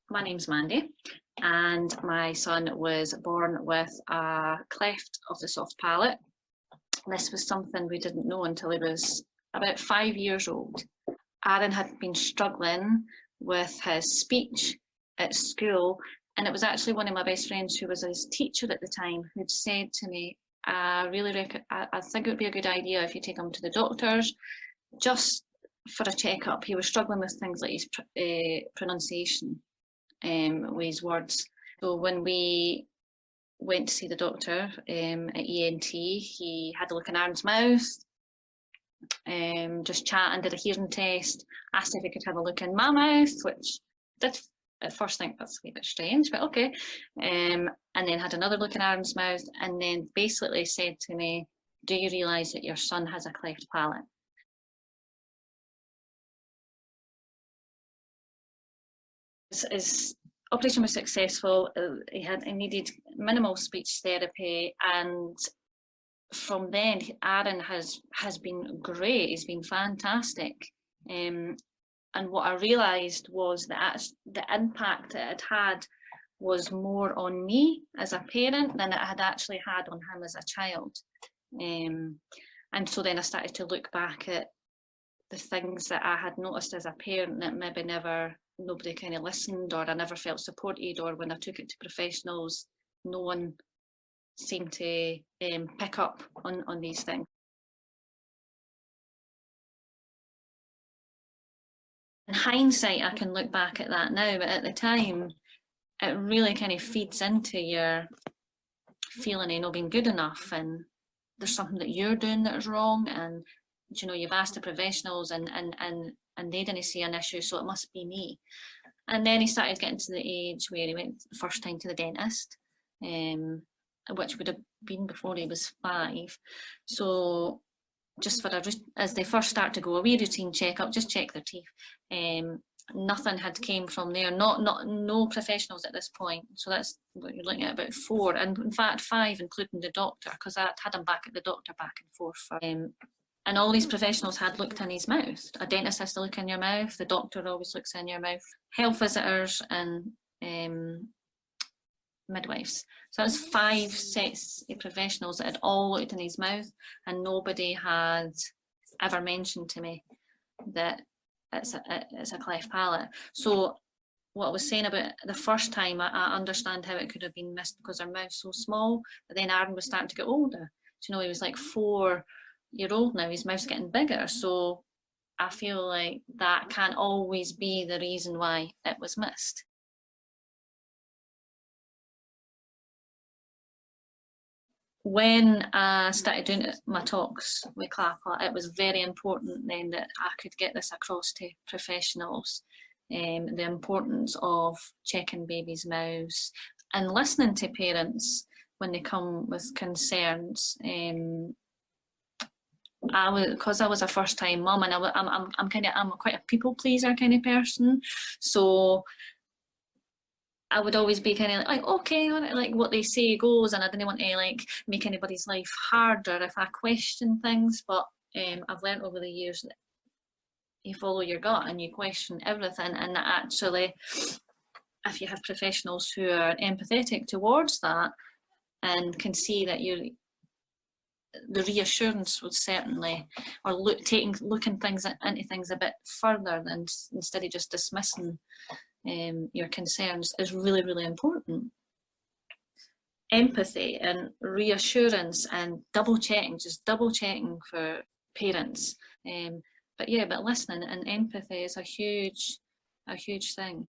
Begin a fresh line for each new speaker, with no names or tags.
My name's Mandy, and my son was born with a cleft of the soft palate. This was something we didn't know until he was about 5 years old. Aaron had been struggling with his speech at school, and it was actually one of my best friends who was his teacher at the time who'd said to me, I think it would be a good idea if you take him to the doctors just for a checkup. He was struggling with things like his pronunciation with his words. So when we went to see the doctor at ENT, he had a look in Aaron's mouth, just chatting, did a hearing test, asked if he could have a look in my mouth, which did at first think that's a bit strange, but okay. And then had another look in Aaron's mouth, and then basically said to me, do you realise that your son has a cleft palate? His operation was successful. He needed minimal speech therapy, and from then Aaron has been great. He's been fantastic. And what I realised was that the impact that it had was more on me as a parent than it had actually had on him as a child. And so then I started to look back at the things that I had noticed as a parent that maybe nobody kind of listened, or I never felt supported, or when I took it to professionals, no one seemed to pick up on these things. In hindsight, I can look back at that now, but at the time, it really kind of feeds into your feeling of not being good enough, and there's something that you're doing that is wrong, and you know, you've asked the professionals and they didn't see an issue, so it must be me. And then he started getting to the age where he went the first time to the dentist, which would have been before he was 5. So just as they first start to go, a wee routine checkup, just check their teeth. Nothing had came from there, no professionals at this point. So that's what you're looking at, about 4, and in fact 5, including the doctor, because I had him back at the doctor back and forth. And all these professionals had looked in his mouth. A dentist has to look in your mouth, the doctor always looks in your mouth, health visitors and midwives. So that's 5 sets of professionals that had all looked in his mouth, and nobody had ever mentioned to me that it's a cleft palate. So what I was saying about the first time, I understand how it could have been missed because our mouth's so small, but then Aaron was starting to get older. So, you know, he was like 4-year-old now, his mouth's getting bigger. So I feel like that can't always be the reason why it was missed. When I started doing my talks with CLAPA, it was very important then that I could get this across to professionals, the importance of checking babies' mouths and listening to parents when they come with concerns. Because I was a first-time mum, and I'm quite a people pleaser kind of person, so I would always be kind of like, okay, like what they say goes, and I didn't want to like make anybody's life harder if I question things. But I've learned over the years that you follow your gut and you question everything, and that actually, if you have professionals who are empathetic towards that and can see that the reassurance would certainly, or looking things into things a bit further than instead of just dismissing your concerns, is really, really important. Empathy and reassurance and just double checking for parents. But listening and empathy is a huge thing.